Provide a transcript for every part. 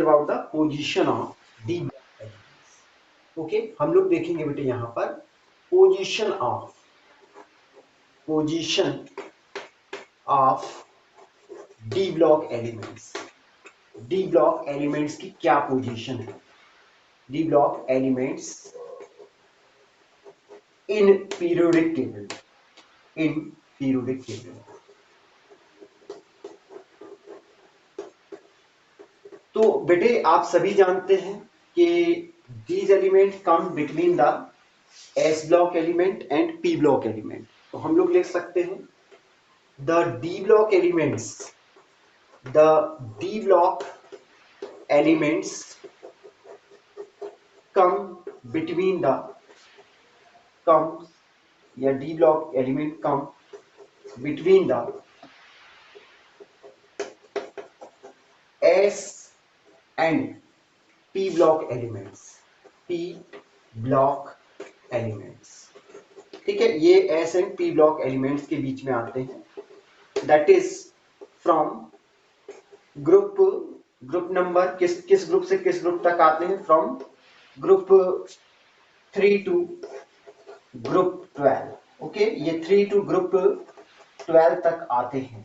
About the position of D block elements. Okay, हम लोग देखेंगे बेटे यहाँ पर position of D block elements. D block elements की क्या पोजीशन है? D block elements in periodic table. तो बेटे आप सभी जानते हैं कि these element come between the S block element and P block element. तो हम लोग लिख सकते हैं the D block elements come between the या D block element come between the s and P block elements. ठीक है, ये s and P block elements के बीच में आते हैं। That is from group number किस ग्रुप से किस ग्रुप तक आते हैं? From group 3 to group 12। Okay, ये 3 टू ग्रुप 12 तक आते हैं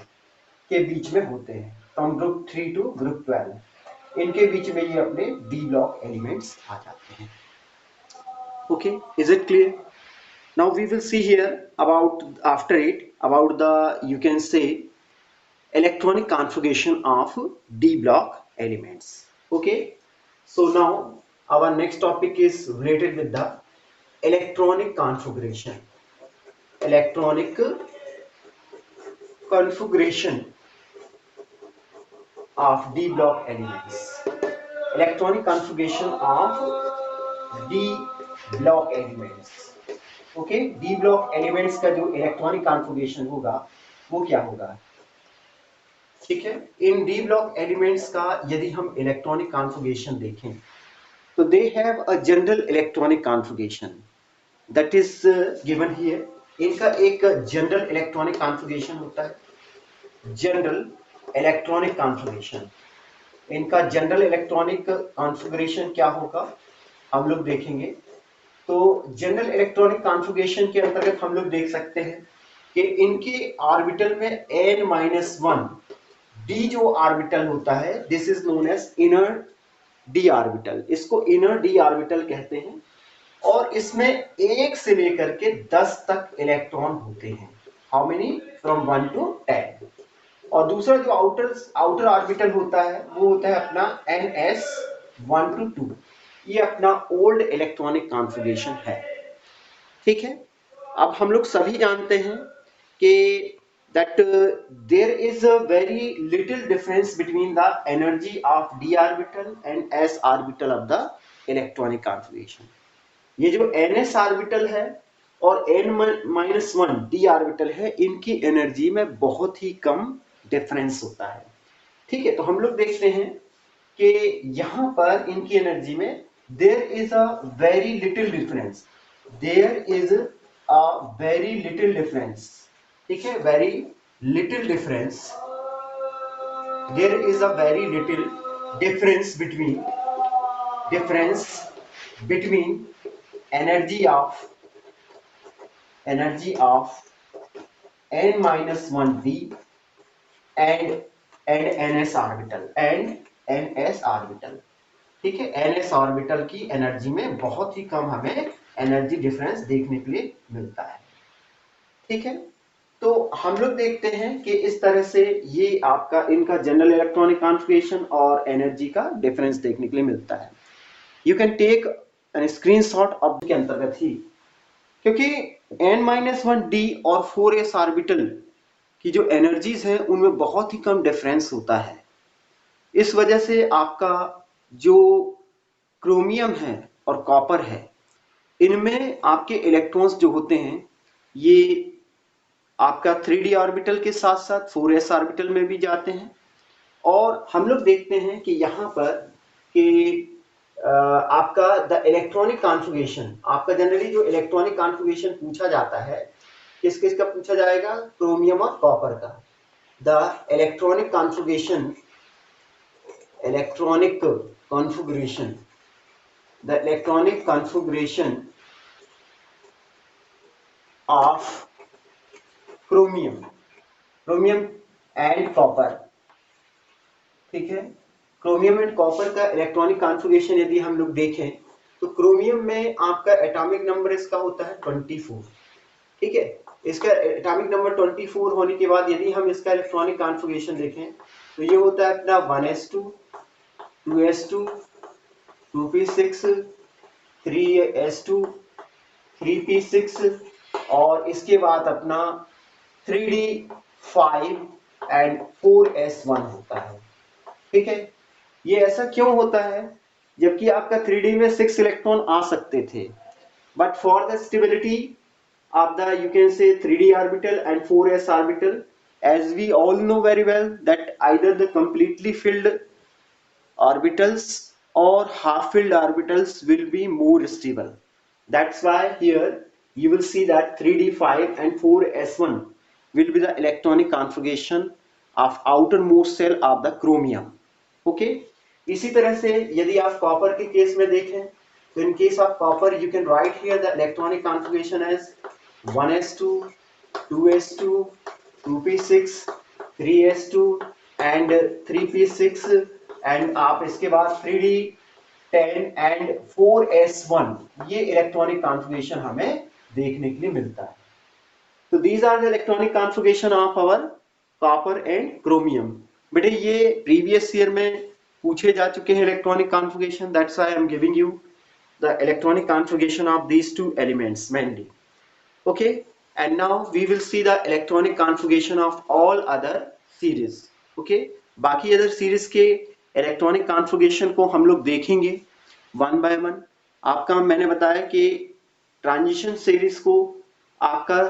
के बीच में होते हैं। फ्रॉम ग्रुप 3 टू ग्रुप 12 इनके बीच में ये अपने डी ब्लॉक एलिमेंट्स आ जाते हैं। Okay, is it clear? Now we will see here about the you can say electronic configuration of D block elements. Okay, so now our next topic is related with the electronic configuration of D block elements. Electronic configuration of D block elements. Okay, D block elements का जो electronic configuration होगा वो क्या होगा? ठीक है, इन D block elements का यदि हम इलेक्ट्रॉनिक कॉन्फ़िगरेशन देखें तो they have a general electronic configuration that is given here. इनका एक जनरल इलेक्ट्रॉनिक कॉन्फ़िगरेशन होता है। जनरल इलेक्ट्रॉनिक कॉन्फ़िगरेशन, इनका जनरल इलेक्ट्रॉनिक कॉन्फ़िगरेशन क्या होगा हम लोग देखेंगे। तो जनरल इलेक्ट्रॉनिक कॉन्फ़िगरेशन के अंतर्गत हम लोग देख सकते हैं कि इनके ऑर्बिटल में n-1 d जो ऑर्बिटल होता है this is known as inner d orbital. इसको इनर डी ऑर्बिटल कहते हैं और इसमें 1 से लेकर के 10 तक इलेक्ट्रॉन होते हैं। How many? From 1 to 10। और दूसरा जो आउटर ऑर्बिटल होता है वो होता है अपना ns1 to 2। ये अपना ओल्ड इलेक्ट्रॉनिक कॉन्फ़िगरेशन है। ठीक है, अब हम लोग सभी जानते हैं कि that there is a very little difference between the energy of d orbital and s orbital of the electronic configuration. ये जो ns ऑर्बिटल है और n-1 d ऑर्बिटल है, इनकी एनर्जी में बहुत ही कम डिफरेंस होता है। ठीक है, तो हम लोग देखते हैं कि यहां पर इनकी एनर्जी में there is a very little difference। ठीक है, very little difference। there is a very little difference between energy of n-1d and ns orbital। ठीक है, ns ऑर्बिटल की एनर्जी में बहुत ही कम हमें एनर्जी डिफरेंस देखने के लिए मिलता है। ठीक है, तो हम लोग देखते हैं कि इस तरह से ये आपका इनका जनरल इलेक्ट्रॉनिक कॉन्फ़िगरेशन और एनर्जी का डिफरेंस देखने के लिए मिलता है। You can take an screenshot of के अंतर्गत ही, क्योंकि n-1d और 4s ऑर्बिटल की जो एनर्जीज हैं उनमें बहुत ही कम डिफरेंस होता है। इस वजह से आपका जो क्रोमियम है और कॉपर है इनमें आपके इलेक्ट्रॉन्स जो होते हैं ये आपका 3d ऑर्बिटल के साथ साथ 4s ऑर्बिटल में भी जाते हैं। और हम लोग देखते हैं कि यहाँ पर कि आपका द इलेक्ट्रॉनिक कॉन्फ़िगरेशन, आपका जनरली जो इलेक्ट्रॉनिक कॉन्फ़िगरेशन पूछा जाता है किस किस का पूछा जाएगा? क्रोमियम और कॉपर का। The electronic configuration electronic configuration, the electronic configuration of chromium, chromium and copper, ठीक है। क्रोमियम एंड कॉपर का इलेक्ट्रॉनिक कॉन्फ़िगरेशन यदि हम लोग देखें तो क्रोमियम में आपका एटॉमिक नंबर इसका होता है 24, ठीक है। इसका एटॉमिक नंबर 24 होने के बाद यदि हम इसका इलेक्ट्रॉनिक कॉन्फ़िगरेशन देखें तो ये होता है अपना 1s2, 2s2, 2p6, 3s2, 3p6 और इसके बाद अपना 3d5 एंड 4s1 होता है, ठीक है। ये ऐसा क्यों होता है, जबकि आपका 3D में 6 इलेक्ट्रॉन आ सकते थे, but for the stability of the you can say 3D orbital and 4s orbital, as we all know very well that either the completely filled orbitals or half filled orbitals will be more stable. That's why here you will see that 3d5 and 4s1 will be the electronic configuration of outermost shell of the chromium. Okay, इसी तरह से यदि आप copper के case में देखें तो in case of copper you can write here the electronic configuration as 1s2, 2s2, 2p6, 3s2 and 3p6 and आप इसके बाद 3d10 एंड 4s1 ये इलेक्ट्रॉनिक कॉन्फ़िगरेशन हमें देखने के लिए मिलता है। तो these are the electronic configuration of our copper and chromium. बेटे ये प्रीवियस ईयर में पूछे जा चुके हैं electronic configuration, that's why I am giving you the electronic configuration of these two elements mainly. Okay, and now we will see the electronic configuration of all other series. Okay, बाकी other series के electronic configuration को हम लोग देखेंगे one by one. आपका मैंने बताया कि ट्रांजिशन सीरीज को आपका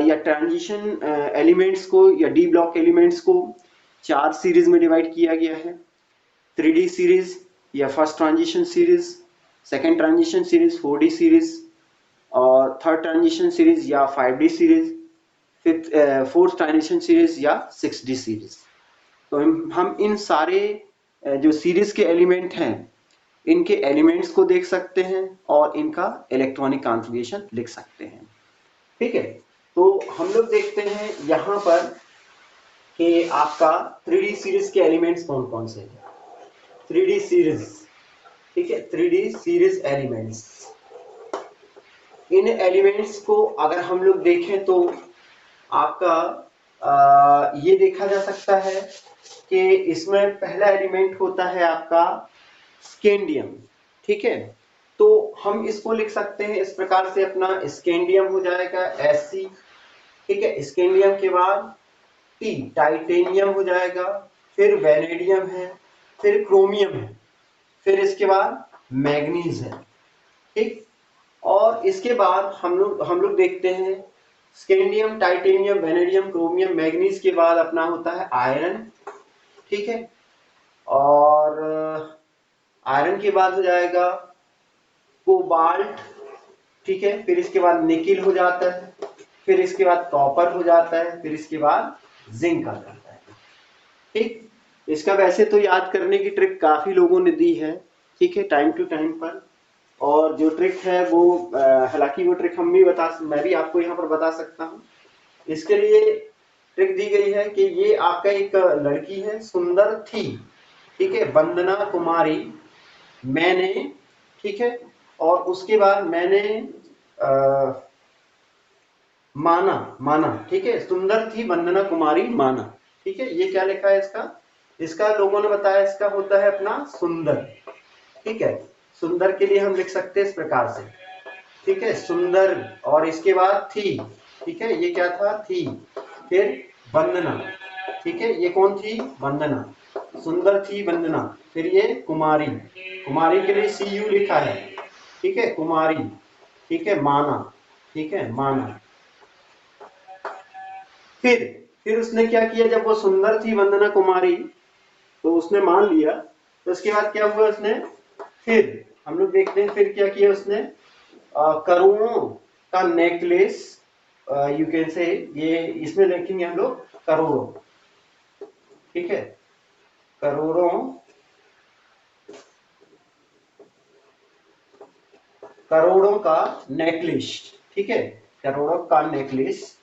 या ट्रांजिशन एलिमेंट्स को या डी ब्लॉक एलिमेंट्स को 4 सीरीज में डिवाइड किया गया है। 3D सीरीज या first transition series, second transition series 4D series और थर्ड ट्रांजिशन सीरीज या 5D series, fourth transition series या 6D सीरीज। तो हम इन सारे जो सीरीज के एलिमेंट हैं इनके एलिमेंट्स को देख सकते हैं और इनका इलेक्ट्रॉनिक कॉन्फ़िगरेशन लिख सकते हैं, ठीक है। तो हम लोग देखते हैं यहाँ पर कि आपका 3D सीरीज के एलिमेंट्स कौन कौन से हैं। 3D सीरीज, ठीक है, 3D सीरीज एलिमेंट्स, इन एलिमेंट्स को अगर हम लोग देखें तो आपका ये देखा जा सकता है कि इसमें पहला एलिमेंट होता है आपका स्कैंडियम, ठीक है। तो हम इसको लिख सकते हैं इस प्रकार से, अपना स्कैंडियम हो जाएगा Sc, ठीक है। स्कैंडियम के बाद T टाइटेनियम हो जाएगा, फिर वैनेडियम है, फिर क्रोमियम है, फिर इसके बाद मैग्नीज है, ठीक। और इसके बाद हम लोग देखते हैं scandium, titanium, vanadium, chromium, manganese के बाद अपना होता है आयरन, ठीक है। और आयरन के बाद हो जाएगा कोबाल्ट, ठीक है। फिर इसके बाद निकिल हो जाता है, फिर इसके बाद कॉपर हो जाता है, फिर इसके बाद जिंक आ जाता है, ठीक। इसका वैसे तो याद करने की ट्रिक काफी लोगों ने दी है, ठीक है, टाइम टू टाइम पर। और जो ट्रिक है वो हालांकि वो ट्रिक मैं भी आपको यहाँ पर बता सकता हूँ। इसके लिए ट्रिक दी गई है कि ये आपका एक लड़की है, सुंदर थी, ठीक है, वंदना कुमारी, मैंने, ठीक है, और उसके बाद मैंने माना, ठीक है, सुंदर थी वंदना कुमारी माना, ठीक है। ये क्या लिखा है इसका लोगों ने बताया, इसका होता है अपना सुंदर, ठीक है। सुंदर के लिए हम लिख सकते हैं इस प्रकार से, ठीक है, सुंदर, और इसके बाद थी, ठीक है, ये क्या था, थी, फिर वंदना, ठीक है, ये कौन थी, वंदना, सुंदर थी वंदना, फिर ये कुमारी, कुमारी के लिए CU लिखा है, ठीक है, कुमारी, ठीक है, माना, ठीक है, माना। फिर उसने क्या किया, जब वो सुंदर थी वंदना कुमारी तो उसने मान लिया, तो उसके बाद क्या हुआ, उसने फिर हम लोग देखते हैं फिर क्या किया उसने, करोड़ों का नेकलेस, यू कैन से, ये इसमें लिखेंगे हम लोग करोड़ों, ठीक है, करोड़ों करोड़ों का नेकलेस, ठीक है, करोड़ों का नेकलेस,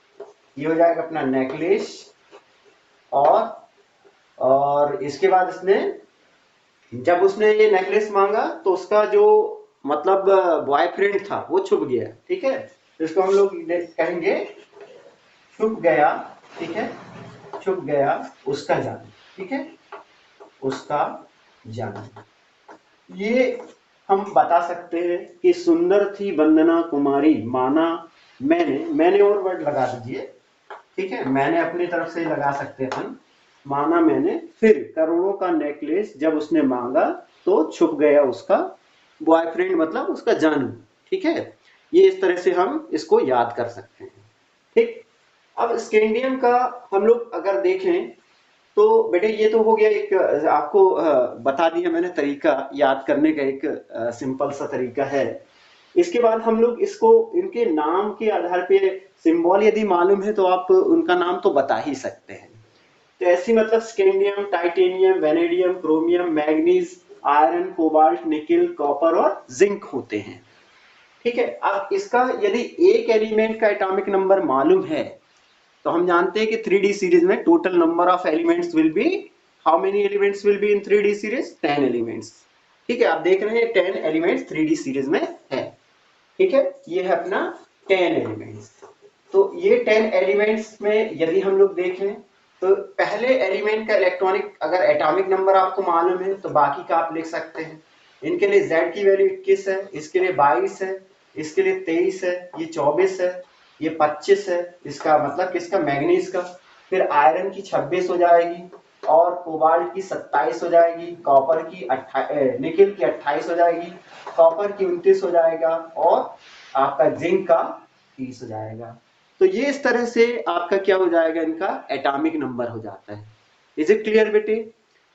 ये हो जाएगा अपना नेकलेस। और इसके बाद इसने, जब उसने ये नेकलेस मांगा तो उसका जो मतलब बॉयफ्रेंड था वो छुप गया, ठीक है, तो इसको हम लोग कहेंगे छुप गया, ठीक है, छुप गया उसका जान, ठीक है, उसका जान। ये हम बता सकते हैं कि सुंदर थी वंदना कुमारी, माना मैंने और वर्ड लगा दीजिए, ठीक है, मैंने अपनी तरफ से लगा सकते हैं हम, माना मैंने, फिर करोड़ों का नेकलेस जब उसने मांगा तो छुप गया उसका बॉयफ्रेंड, मतलब उसका जानू, ठीक है। ये इस तरह से हम इसको याद कर सकते हैं, ठीक। अब स्कैंडियम का हम लोग अगर देखें तो बेटे ये तो हो गया एक, आपको बता दिया मैंने तरीका याद करने का, एक सिंपल सा तरीका है। इसके बाद हम लोग इसको इनके नाम के आधार पे सिंबल यदि मालूम है तो आप उनका नाम तो बता ही सकते हैं। तो ऐसी मतलब scandium, titanium, vanadium, chromium, manganese, iron, cobalt, nickel, copper और जिंक होते हैं, ठीक है। अब इसका यदि एक एलिमेंट का एटॉमिक नंबर मालूम है तो हम जानते हैं कि 3D सीरीज में total number of elements will be, how many elements will be in 3D series, 10 elements, ठीक है। आप देख रहे हैं 10 एलिमेंट्स 3D सीरीज में है, ठीक है, ये है अपना 10 एलिमेंट्स। तो ये 10 एलिमेंट्स में यदि हम लोग देखें तो पहले एलिमेंट का इलेक्ट्रॉनिक अगर एटॉमिक नंबर आपको मालूम है तो बाकी का आप लिख सकते हैं। इनके लिए Z की वैल्यू 21 है, इसके लिए 22 है, इसके लिए 23 है, ये 24 है, ये 25 है, इसका मतलब किसका, मैग्नीज का। फिर आयरन की 26 हो जाएगी और कोबाल्ट की 27 हो जाएगी, कॉपर की निकिल की 28 हो जाएगी, कॉपर की 29 हो जाएगा और आपका जिंक का 30 हो जाएगा। तो ये इस तरह से आपका क्या हो जाएगा, इनका एटॉमिक नंबर हो जाता है। इज इट क्लियर बेटे?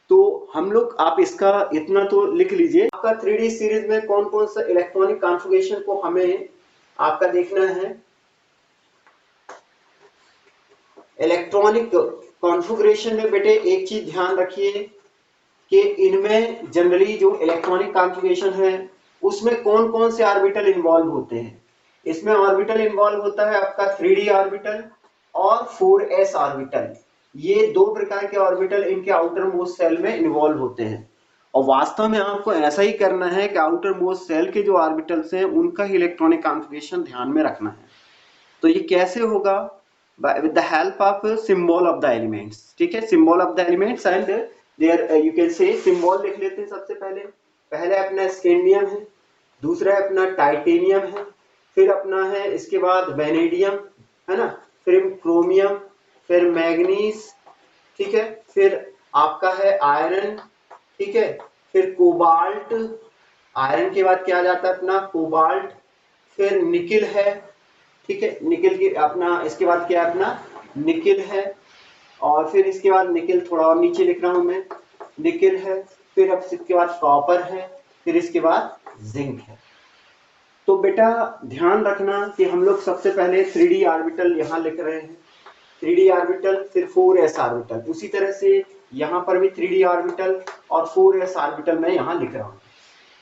तो हम लोग, आप इसका इतना तो लिख लीजिए, आपका 3D सीरीज में कौन कौन सा इलेक्ट्रॉनिक कॉन्फ़िगरेशन को हमें आपका देखना है। इलेक्ट्रॉनिक कॉन्फ़िगरेशन में बेटे एक चीज ध्यान रखिए कि इनमें जनरली जो इलेक्ट्रॉनिक कॉन्फ़िगरेशन है उसमें कौन कौन से ऑर्बिटल इन्वॉल्व होते हैं। इसमें ऑर्बिटल इन्वॉल्व होता है आपका 3D ऑर्बिटल और 4s ऑर्बिटल। ये दो प्रकार के ऑर्बिटल इनके आउटर मोस्ट सेल में इन्वॉल्व होते हैं और वास्तव में आपको ऐसा ही करना है कि आउटर मोस्ट सेल के जो ऑर्बिटल्स हैं उनका ही इलेक्ट्रॉनिक कॉन्फ़िगरेशन ध्यान में रखना है। तो ये कैसे होगा, with the help of symbol of the elements, ठीक है, symbol of the elements and there you can say symbol लिख लेते हैं। सबसे पहले अपना स्कैंडियम है, दूसरा अपना टाइटेनियम है, फिर अपना है इसके बाद वेनेडियम, है ना, फिर क्रोमियम, फिर मैग्नीज, ठीक है, फिर आपका है आयरन, ठीक है, फिर कोबाल्ट, आयरन के बाद क्या आ जाता है अपना कोबाल्ट, फिर निकिल है, ठीक है, निकिल की अपना इसके बाद क्या है अपना निकिल है, और फिर इसके बाद निकिल थोड़ा और नीचे लिख रहा हूं मैं, निकिल है, फिर अब इसके बाद कॉपर है, फिर इसके बाद जिंक है। तो बेटा ध्यान रखना कि हम लोग सबसे पहले 3D ऑर्बिटल यहाँ लिख रहे हैं, 3D ऑर्बिटल, फिर 4s ऑर्बिटल, उसी तरह से यहाँ पर भी 3D ऑर्बिटल और 4s ऑर्बिटल मैं यहाँ लिख रहा हूँ।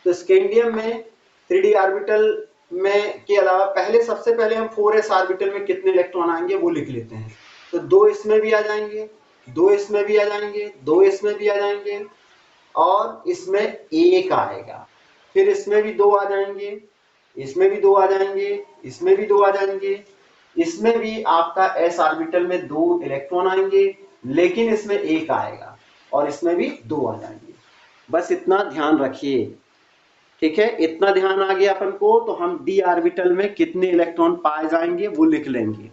तो स्कैंडियम में 3D ऑर्बिटल में के अलावा सबसे पहले हम 4s ऑर्बिटल में कितने इलेक्ट्रॉन आएंगे वो लिख लेते हैं। तो 2 इसमें भी आ जाएंगे, 2 इसमें भी आ जाएंगे, 2 इसमें भी आ जाएंगे और इसमें 1 आएगा, फिर इसमें भी 2 आ जाएंगे, इसमें भी 2 आ जाएंगे, इसमें भी 2 आ जाएंगे, इसमें भी आपका s ऑर्बिटल में 2 इलेक्ट्रॉन आएंगे लेकिन इसमें 1 आएगा और इसमें भी 2 आ जाएंगे। बस इतना ध्यान रखिए, ठीक है, इतना ध्यान आ गया अपन को। तो हम d ऑर्बिटल में कितने इलेक्ट्रॉन पाए जाएंगे वो लिख लेंगे,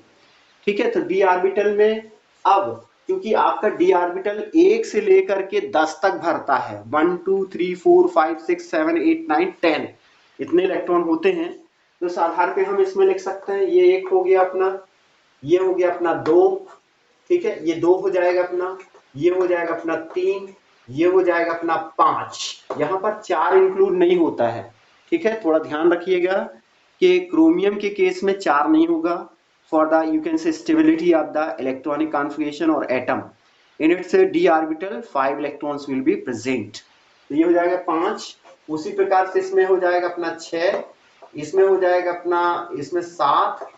ठीक है। तो d ऑर्बिटल में अब क्योंकि आपका d ऑर्बिटल 1 से लेकर के 10 तक भरता है, 1 2 3 4 5 6 7 8 9 10 इतने इलेक्ट्रॉन होते हैं। तो इस आधार पे हम इसमें लिख सकते हैं, ये 1 हो गया अपना, ये हो गया अपना 2, ठीक है, ये 2 हो जाएगा अपना, ये हो जाएगा अपना 3, ये हो जाएगा अपना 5, यहाँ पर 4 इंक्लूड नहीं होता है, ठीक है। थोड़ा ध्यान रखिएगा कि क्रोमियम के केस में 4 नहीं होगा, for the you can say stability of the electronic configuration और atom in its d orbital 5 electrons will be present. तो ये हो जाएगा 5, उसी प्रकार से इसमें हो जाएगा अपना 6, इसमें हो जाएगा अपना, इसमें 7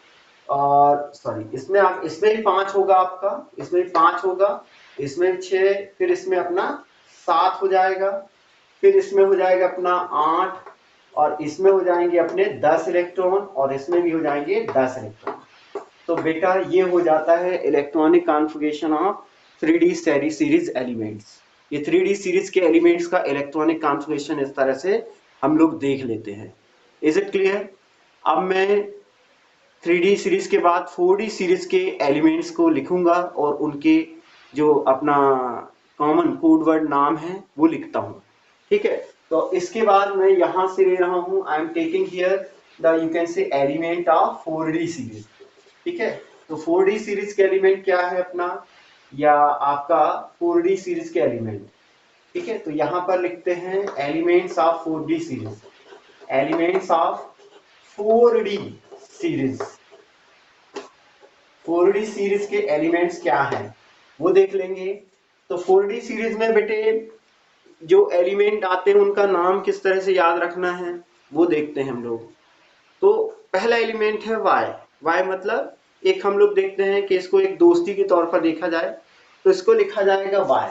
और सॉरी इसमें इसमें भी 5 होगा आपका, इसमें भी 5 होगा, इसमें 6, फिर इसमें अपना 7 हो जाएगा, फिर इसमें हो जाएगा अपना 8 और इसमें हो जाएंगे अपने 10 इलेक्ट्रॉन और इसमें भी हो जाएंगे 10 इलेक्ट्रॉन। तो बेटा ये हो जाता है electronic configuration of 3D series elements. ये 3D सीरीज के एलिमेंट्स का इलेक्ट्रॉनिक कॉन्फ़िगरेशन इस तरह से हम लोग देख लेते हैं। Is it clear? अब मैं 3D सीरीज के बाद 4D सीरीज के एलिमेंट्स को लिखूंगा और उनके जो अपना कॉमन कोड वर्ड नाम है वो लिखता हूँ। ठीक है, तो इसके बाद मैं यहां से ले रहा हूं, I am taking here the you can से एलिमेंट ऑफ 4D सीरीज। ठीक है, तो 4D सीरीज के एलिमेंट क्या है अपना, या आपका 4D सीरीज के एलिमेंट। ठीक है, तो यहां पर लिखते हैं elements of 4D series, elements of 4D series. 4D series के एलिमेंट्स क्या हैं वो देख लेंगे। तो 4D सीरीज में बेटे जो एलिमेंट आते हैं उनका नाम किस तरह से याद रखना है वो देखते हैं हम लोग। तो पहला एलिमेंट है y। y मतलब एक हम लोग देखते हैं कि इसको एक दोस्ती के तौर पर देखा जाए तो इसको लिखा जाएगा y।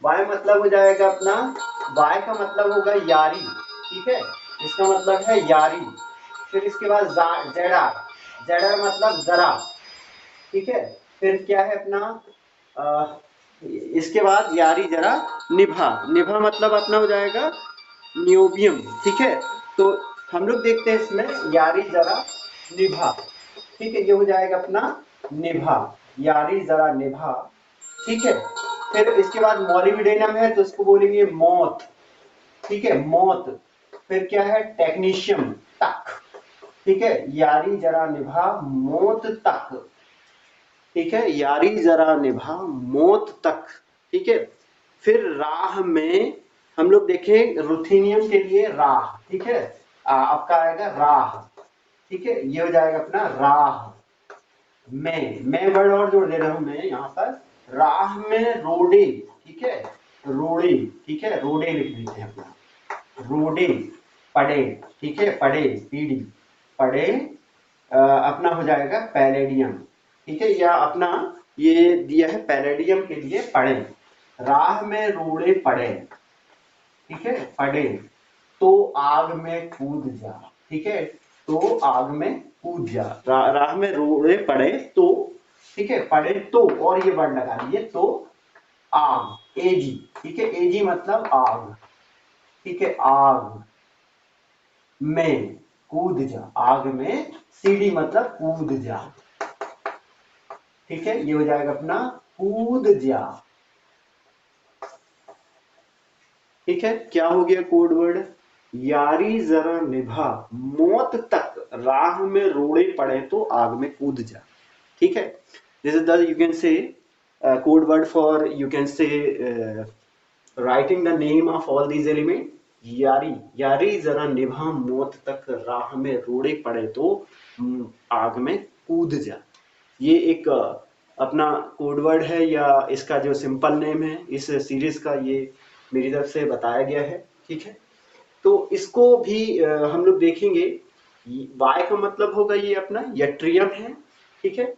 y मतलब हो जाएगा अपना, y का मतलब होगा यारी। ठीक है, इसका मतलब है यारी। फिर इसके बाद जेडा, जेडा मतलब जरा। ठीक है, फिर क्या है अपना इसके बाद यारी जरा निभा, निभा मतलब अपना हो जाएगा नियोबियम। ठीक है, तो हम लोग देखते हैं इसमें यारी जरा निभा। ठीक है, ये हो जाएगा अपना निभा, यारी जरा निभा। ठीक है, फिर इसके बाद मॉलिब्डेनम है तो इसको बोलेंगे मौत। ठीक है, मौत। फिर क्या है टेक्नीशियम, तक। ठीक है, यारी जरा निभा मौत तक। ठीक है, यारी जरा निभा मौत तक। ठीक है, फिर राह में हम लोग देखें रुथेनियम के लिए राह। ठीक है, आपका आएगा राह। ठीक है, ये हो जाएगा अपना राह। मैं वर्ड और जोड़ दे रहा हूं मैं यहाँ पर, राह में रोडे। ठीक है, रोडे। ठीक है, रोडे लिख देते हैं अपना, रोडे पड़े। ठीक है, पड़े पीडी पड़े अपना हो जाएगा पैलेडियम। ठीक है, या अपना ये दिया है पैलेडियम के लिए पड़े, राह में रोड़े पड़े। ठीक है, पड़े तो आग में कूद जा। ठीक है, तो आग में कूद जा, राह में रोड़े पड़े तो। ठीक है, पड़े तो, और ये वर्ड लगा लिए तो आग, एजी। ठीक है, एजी मतलब आग। ठीक है, आग में कूद जा, आग में सीडी मतलब कूद जा। ठीक है, ये हो जाएगा अपना कूद जा। ठीक है, क्या हो गया कोड वर्ड, यारी जरा निभा मौत तक, राह में रोड़े पड़े तो आग में कूद जा। ठीक है, this is the you can से code word for you can से writing the name of all these element. यारी, यारी जरा निभा मौत तक, राह में रोड़े पड़े तो आग में कूद जा। ये एक अपना कोड वर्ड है, या इसका जो सिंपल नेम है इस सीरीज का, ये मेरी तरफ से बताया गया है। ठीक है, तो इसको भी हम लोग देखेंगे। वाई का मतलब होगा ये अपना यट्रियम है। ठीक है,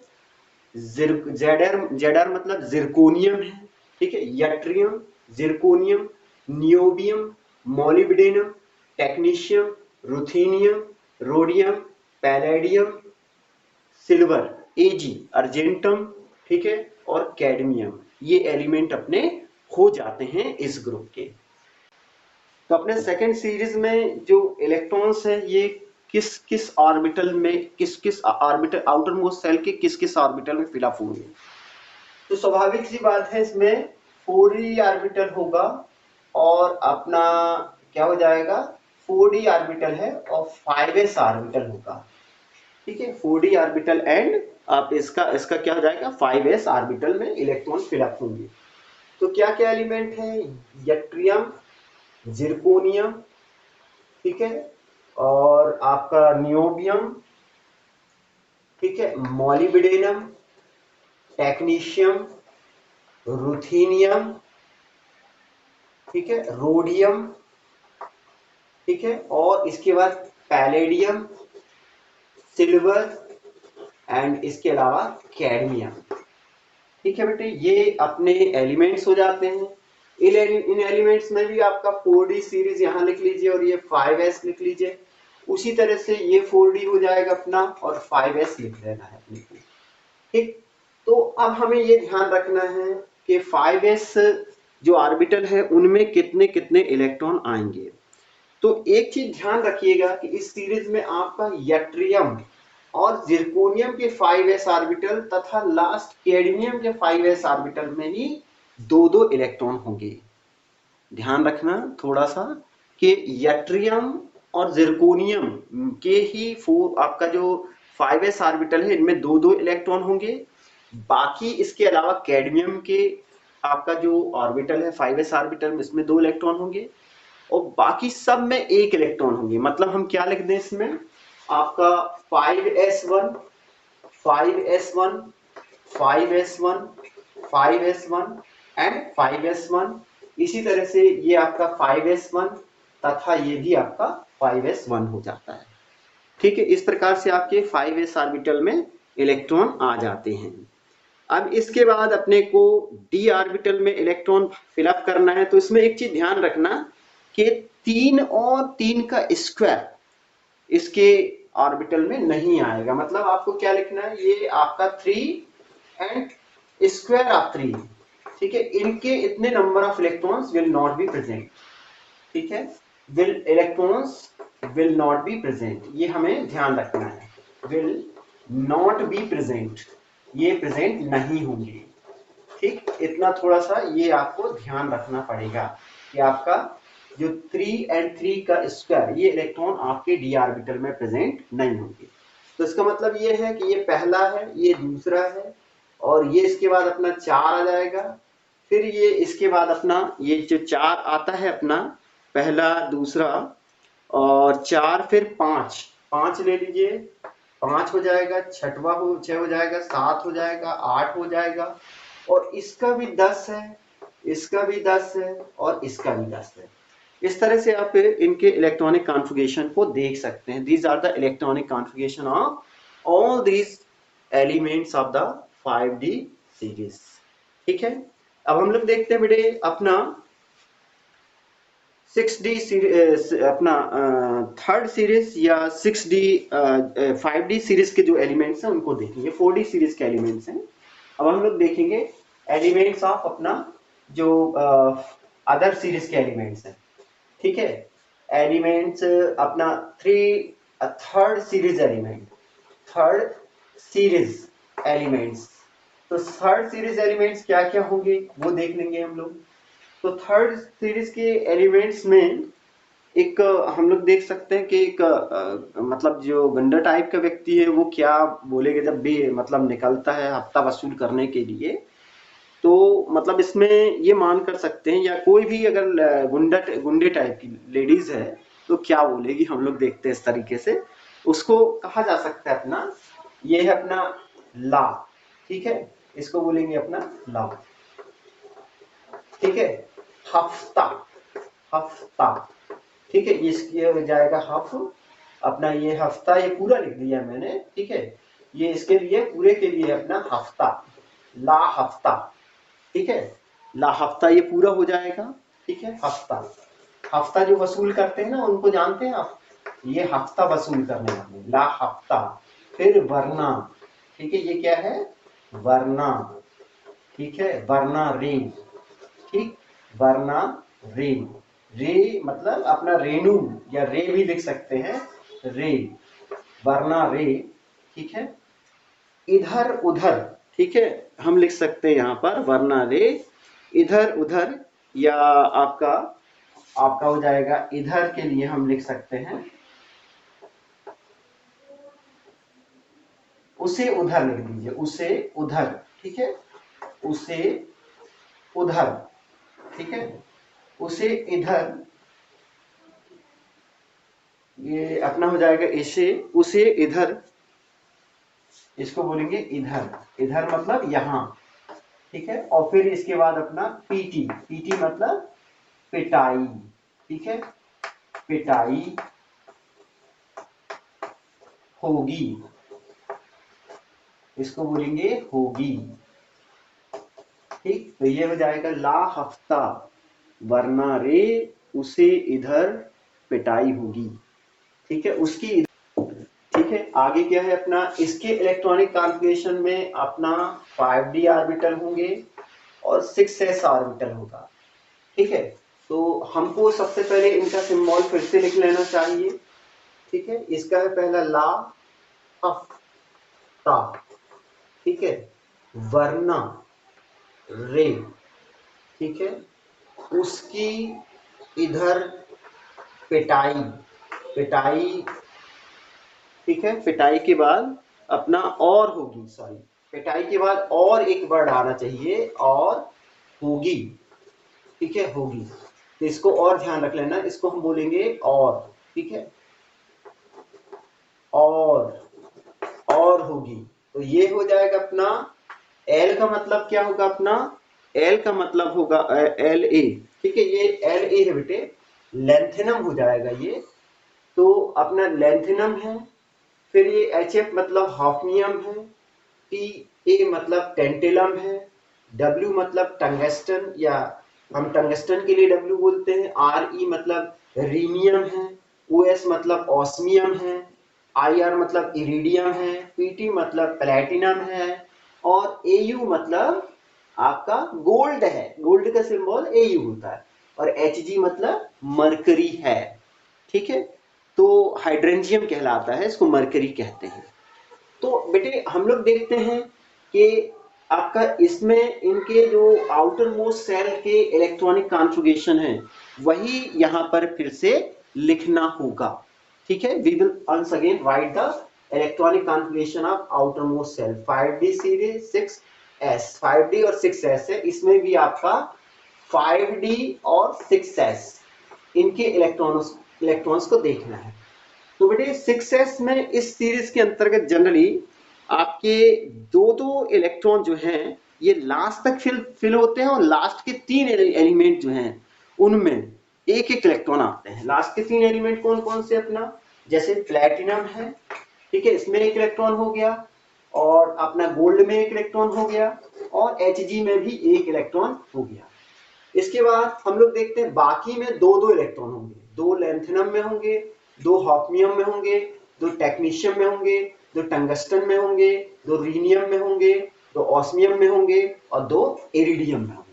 जेडर, जेडर मतलब जिरकोनियम है। ठीक है, yttrium, zirconium, niobium, molybdenum, technetium, ruthenium, rhodium, palladium, silver, AG, argentum. ठीक है, और कैडमियम, ये एलिमेंट अपने हो जाते हैं इस ग्रुप के। तो अपने सेकेंड सीरीज में जो इलेक्ट्रॉन्स है ये किस किस ऑर्बिटल में, किस किस ऑर्बिटल, आउटर मोस्ट सेल के किस किस ऑर्बिटल में फिलअप होंगे। तो स्वाभाविक सी बात है, इसमें 4d ऑर्बिटल होगा और अपना क्या हो जाएगा 4d ऑर्बिटल है और 5s ऑर्बिटल होगा। ठीक है, 4d ऑर्बिटल एंड आप इसका इसका क्या हो जाएगा 5s ऑर्बिटल में इलेक्ट्रॉन फिलअप होंगे। तो क्या क्या एलिमेंट है, यट्रियम, जिरकोनियम। ठीक है, और आपका नियोबियम। ठीक है, मॉलिब्डेनम, टेक्नीशियम, रुथेनियम। ठीक है, रोडियम। ठीक है, और इसके बाद पैलेडियम, सिल्वर एंड इसके अलावा कैडमियम। ठीक है बेटे, ये अपने एलिमेंट्स हो जाते हैं। इन एलिमेंट्स में भी आपका 4D सीरीज यहाँ लिख लीजिए और ये 5s लिख लीजिए। उसी तरह से ये 4D हो जाएगा अपना और 5s लिख लेना है अपने को। ठीक, तो अब हमें ये ध्यान रखना है कि 5s जो ऑर्बिटल है उनमें कितने कितने इलेक्ट्रॉन आएंगे। तो एक चीज ध्यान रखिएगा कि इस सीरीज में आपका यट्रियम और जिरकोनियम के 5s ऑर्बिटल तथा लास्ट कैडमियम के 5s ऑर्बिटल में ही दो दो इलेक्ट्रॉन होंगे। ध्यान रखना थोड़ा सा कि यट्रियम और जिरकोनियम के ही आपका जो 5s ऑर्बिटल है इनमें दो दो इलेक्ट्रॉन होंगे। बाकी इसके अलावा कैडमियम के आपका जो ऑर्बिटल है 5s ऑर्बिटल में इसमें 2 इलेक्ट्रॉन होंगे और बाकी सब में 1 इलेक्ट्रॉन होंगे। मतलब हम क्या लिख दें इसमें, आपका 5s1 5s1 5s1 5s1 and 5s1। इसी तरह से ये आपका 5s1 तथा ये भी आपका 5s1 हो जाता है। ठीक है, इस प्रकार से आपके 5s ऑर्बिटल में इलेक्ट्रॉन आ जाते हैं। अब इसके बाद अपने को d ऑर्बिटल में इलेक्ट्रॉन फिलअप करना है। तो इसमें एक चीज ध्यान रखना कि 3 और 3 का स्क्वायर इसके ऑर्बिटल में नहीं आएगा। मतलब आपको क्या लिखना है, ये आपका 3 एंड स्क्वायर ऑफ 3। ठीक है, इनके इतने number of electrons will not be present. ठीक है, electrons will not be present, ये हमें ध्यान रखना है। विल नॉट बी प्रेजेंट, ये प्रेजेंट नहीं होंगे। ठीक, इतना थोड़ा सा ये आपको ध्यान रखना पड़ेगा कि आपका जो 3 एंड 3 का स्क्वायर ये इलेक्ट्रॉन आपके d ऑर्बिटल में प्रेजेंट नहीं होंगे। तो इसका मतलब ये है कि ये पहला है, ये दूसरा है और ये इसके बाद अपना 4 आ जाएगा। फिर ये इसके बाद अपना ये जो 4 आता है अपना पहला दूसरा और 4 फिर 5 5 ले लीजिए, 5 हो जाएगा, 6 हो जाएगा, 7 हो जाएगा, 8 हो जाएगा और इसका भी 10 है, इसका भी 10 है और इसका भी 10 है। इस तरह से आप इनके इलेक्ट्रॉनिक कॉन्फ़िगरेशन को देख सकते हैं। These are the electronic configuration of all these elements of the 5D series. ठीक है, अब हम लोग देखते हैं बेटे अपना 6D सीरीज, अपना थर्ड सीरीज या 6D 5D सीरीज के जो एलिमेंट्स हैं उनको देखेंगे। 4D सीरीज के एलिमेंट्स हैं। अब हम लोग देखेंगे एलिमेंट्स ऑफ अपना जो अदर सीरीज के एलिमेंट्स हैं। ठीक है, एलिमेंट्स अपना third series element, third series elements. तो थर्ड सीरीज एलिमेंट्स क्या क्या होंगे वो देख लेंगे हम लोग। तो थर्ड सीरीज के एलिमेंट्स में एक हम लोग देख सकते हैं कि एक मतलब जो गंडा टाइप का व्यक्ति है वो क्या बोलेगा जब भी मतलब निकलता है हफ्ता वसूल करने के लिए। तो मतलब इसमें ये मान कर सकते हैं या कोई भी अगर गुंडे टाइप की लेडीज है तो क्या बोलेगी, हम लोग देखते हैं इस तरीके से। उसको कहा जा सकता है अपना, ये है अपना ला। ठीक है, इसको बोलेंगे अपना ला। ठीक है, हफ्ता, हफ्ता। ठीक है, इसके हो जाएगा हफ, अपना ये हफ्ता, ये पूरा लिख दिया मैंने। ठीक है, ये इसके लिए पूरे के लिए अपना हफ्ता, ला हफ्ता। ठीक है, ला हफ्ता ये पूरा हो जाएगा। ठीक है, हफ्ता, हफ्ता जो वसूल करते हैं ना उनको जानते हैं आप, ये हफ्ता वसूल करने वाले ला हफ्ता। फिर वरना, ठीक है, ये क्या है वरना। ठीक है, वरना रे। ठीक, वरना रे, रे मतलब अपना रेणु या रे भी लिख सकते हैं, रे, वरना रे। ठीक है, इधर उधर। ठीक है, हम लिख सकते हैं यहाँ पर वरना रे, इधर उधर या आपका आपका हो जाएगा इधर के लिए हम लिख सकते हैं उसे उधर लिख दीजिए, उसे उधर। ठीक है, उसे उधर। ठीक है, उसे इधर, ये अपना हो जाएगा इसे, उसे इधर, इसको बोलेंगे इधर, इधर मतलब यहाँ। ठीक है, और फिर इसके बाद अपना पीटी, पीटी मतलब पिटाई। ठीक है, पिटाई, होगी, इसको बोलेंगे होगी। ठीक, तो ये हो जाएगा ला हफ्ता, वरना रे उसे इधर पिटाई होगी। ठीक है, उसकी। ठीक है, आगे क्या है अपना, इसके इलेक्ट्रॉनिक कॉन्फ़िगरेशन में अपना 5d ऑर्बिटल होंगे और 6s ऑर्बिटल होगा। ठीक है, तो हमको सबसे पहले इनका सिंबल फिर से लिख लेना चाहिए। ठीक है, इसका है पहला ला हफ्ता, ठीक है, वरना रे, ठीक है, उसकी इधर पिटाई, पिटाई, ठीक है, पिटाई के बाद अपना और होगी, सॉरी, पिटाई के बाद और एक वर्ड आना चाहिए, और होगी। ठीक है, होगी, तो इसको और ध्यान रख लेना, इसको हम बोलेंगे और। ठीक है, और होगी, तो ये हो जाएगा अपना एल का मतलब क्या होगा अपना, एल का मतलब होगा एल ए। ठीक है, ये एल ए है बेटे, लेंथेनम हो जाएगा ये, तो अपना लेंथेनम है। फिर ये एच एफ मतलब हॉफनियम है, टी ए मतलब टेंटेलम है, डब्ल्यू मतलब टंगस्टन, या हम टंगस्टन के लिए डब्ल्यू बोलते हैं, आर ई मतलब रीनियम है, ओ एस मतलब ऑस्मियम है, आई आर मतलब इरिडियम है, पीटी मतलब प्लेटिनम है, और ए यू मतलब आपका गोल्ड है, गोल्ड का सिंबल ए यू होता है, और एच जी मतलब मरकरी है। ठीक है, तो हाइड्रेंजियम कहलाता है, इसको मरकरी कहते हैं। तो बेटे हम लोग देखते हैं कि आपका इसमें इनके जो आउटर मोस्ट सेल के इलेक्ट्रॉनिक कॉन्फ़िगरेशन है, वही यहाँ पर फिर से लिखना होगा। ठीक है, we will once again write the electronic configuration of outermost cell, 5d series 6s, 5d और 6s है, इसमें भी आपका 5d और 6s इनके इलेक्ट्रॉन्स को देखना है। तो बेटे 6s में इस सीरीज के अंतर्गत जनरली आपके दो दो इलेक्ट्रॉन जो हैं ये लास्ट तक फिल होते हैं, और लास्ट के 3 एलिमेंट जो हैं उनमें एक एक इलेक्ट्रॉन आते हैं। लास्ट के 3 एलिमेंट कौन कौन से अपना, जैसे प्लेटिनम है, ठीक है, इसमें एक इलेक्ट्रॉन हो गया, और अपना गोल्ड में एक इलेक्ट्रॉन हो गया, और Hg में भी एक इलेक्ट्रॉन हो गया। इसके बाद हम लोग देखते हैं बाकी में दो दो इलेक्ट्रॉन होंगे, दो लेंथेनम में होंगे, दो हॉफनियम में होंगे, दो टेक्नीशियम में होंगे, दो टंगस्टन में होंगे, दो रीनियम में होंगे, दो ऑस्मियम में होंगे, और दो इरिडियम में होंगे।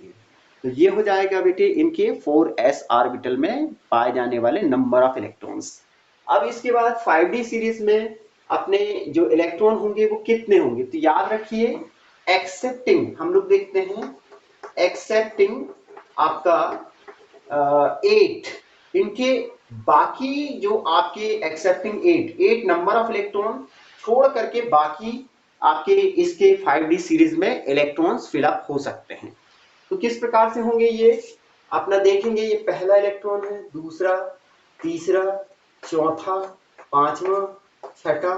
तो ये हो जाएगा बेटे इनके 4s ऑर्बिटल में पाए जाने वाले नंबर ऑफ इलेक्ट्रॉन्स। अब इसके बाद 5d सीरीज में अपने जो इलेक्ट्रॉन होंगे वो कितने होंगे, तो याद रखिए एक्सेप्टिंग, हम लोग देखते हैं एक्सेप्टिंग आपका 8, इनके बाकी जो आपके एक्सेप्टिंग 8 नंबर ऑफ इलेक्ट्रॉन छोड़ करके बाकी आपके इसके 5d सीरीज में इलेक्ट्रॉन्स फिलअप हो सकते हैं। तो किस प्रकार से होंगे ये अपना देखेंगे, ये पहला इलेक्ट्रॉन है, दूसरा, तीसरा, चौथा, पांचवा, छठा,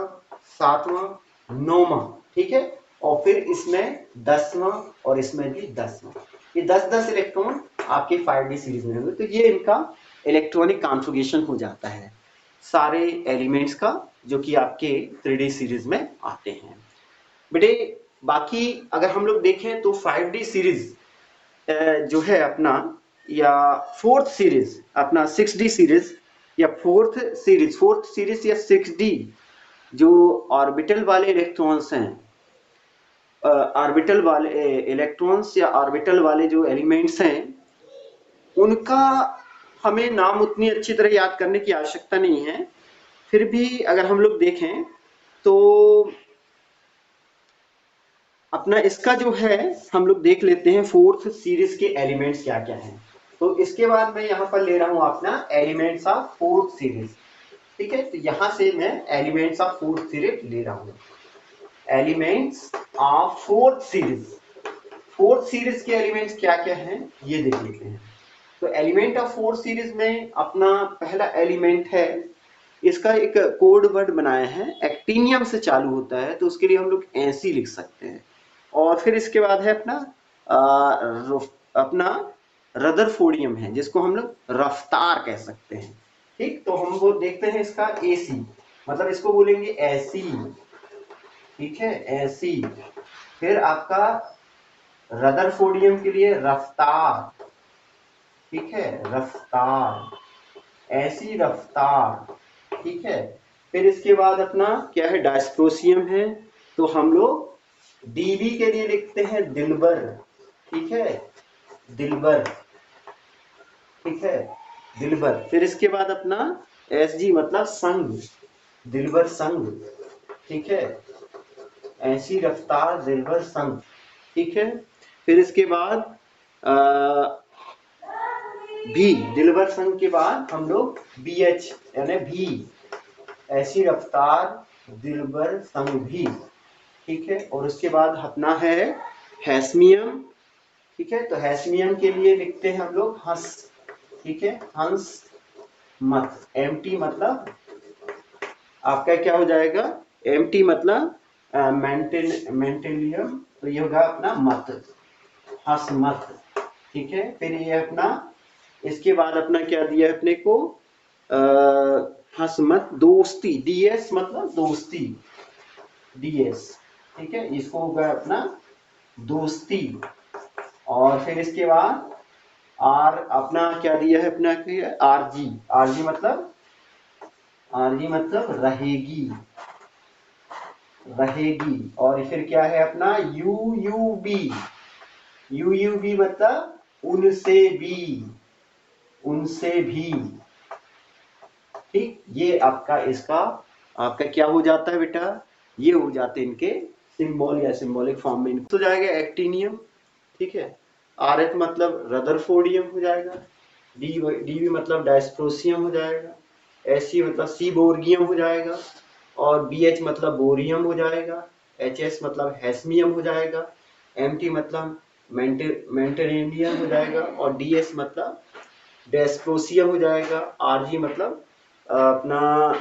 सातवां, नौवां, ठीक है, और फिर इसमें 10वां, और इसमें भी 10वां, ये 10-10 इलेक्ट्रॉन आपके 5d सीरीज में होंगे। तो ये इनका इलेक्ट्रॉनिक कॉन्फ़िगरेशन हो जाता है सारे एलिमेंट्स का, जो कि आपके 3d सीरीज में आते हैं। बेटे बाकी अगर हम लोग देखें तो 5d सीरीज जो है अपना, या फोर्थ सीरीज अपना 6d सीरीज, या फोर्थ सीरीज या 6d, जो ऑर्बिटल वाले इलेक्ट्रॉन्स हैं, ऑर्बिटल वाले इलेक्ट्रॉन्स या ऑर्बिटल वाले जो एलिमेंट्स हैं, उनका हमें नाम उतनी अच्छी तरह याद करने की आवश्यकता नहीं है। फिर भी अगर हम लोग देखें तो अपना इसका जो है हम लोग देख लेते हैं फोर्थ सीरीज के एलिमेंट्स क्या क्या हैं। तो इसके बाद मैं यहाँ पर ले रहा हूँ अपना एलिमेंट्स ऑफ फोर्थ सीरीज। ठीक है, तो यहाँ से मैं एलिमेंट्स ऑफ फोर्थ सीरीज ले रहा हूँ, elements of fourth series. Fourth series के एलिमेंट्स क्या क्या हैं ये देख लेते हैं। तो एलिमेंट ऑफ फोर्थ सीरीज में अपना पहला एलिमेंट है, इसका एक कोड वर्ड बनाया है, एक्टिनियम से चालू होता है, तो उसके लिए हम लोग ऐसी लिख सकते हैं। और फिर इसके बाद है अपना रदरफोर्डियम है, जिसको हम लोग रफ्तार कह सकते हैं। ठीक, तो हम वो देखते हैं इसका एसी, मतलब इसको बोलेंगे ऐसी, ठीक है, ऐसी। फिर आपका रदरफोर्डियम के लिए रफ्तार, ठीक है, रफ्तार, ऐसी रफ्तार, ठीक है। फिर इसके बाद अपना क्या है, डायस्प्रोसियम है, तो हम लोग डीबी के लिए लिखते हैं दिलबर, ठीक है, दिलबर, ठीक है, दिलबर। फिर इसके बाद अपना एसजी मतलब संग, दिलबर संग, ठीक है, ऐसी रफ्तार दिलबर संग, ठीक है। फिर इसके बाद भी दिलबर संग के बाद हम लोग बी एच यानी भी, ऐसी रफ्तार दिलबर संग भी, ठीक है। और उसके बाद अपना है हैस्मियम, ठीक है, तो हैस्मियम के लिए लिखते हैं हम लोग हंस, ठीक है, हंस मत, एमटी मतलब आपका क्या हो जाएगा, एमटी मतलब मेंटेलियम, तो ये होगा अपना मत, हंस मत, ठीक है। फिर ये अपना इसके बाद अपना क्या दिया है अपने को, हंस मत दोस्ती, डीएस मतलब दोस्ती, डीएस, ठीक है, इसको होगा अपना दोस्ती। और फिर इसके बाद आर अपना क्या दिया है अपना, आरजी, आरजी मतलब, आरजी मतलब रहेगी, रहेगी। और फिर क्या है अपना यूयूबी, यूयूबी मतलब उनसे भी, उनसे भी, ठीक। ये आपका इसका आपका क्या हो जाता है बेटा, ये हो जाते हैं इनके सिंबल या सिंबॉलिक फॉर्म में। तो जाएगा एक्टिनियम, ठीक है, आरएफ मतलब रदरफोर्डियम हो जाएगा, डीवी मतलब डायस्प्रोसियम हो जाएगा, एससी मतलब सीबोर्गियम हो जाएगा, और बीएच मतलब बोरियम हो जाएगा, एचएस मतलब हैस्मियम हो जाएगा, एमटी मतलब मेंटेरेनियम हो जाएगा, और डीएस मतलब डेस्प्रोसियम हो जाएगा, आरजी मतलब अपना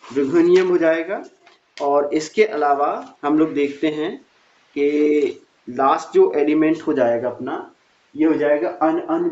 रुग्नियम हो जाएगा। और इसके अलावा हम लोग देखते हैं कि लास्ट जो एलिमेंट हो जाएगा अपना, ये हो जाएगा अन अनु,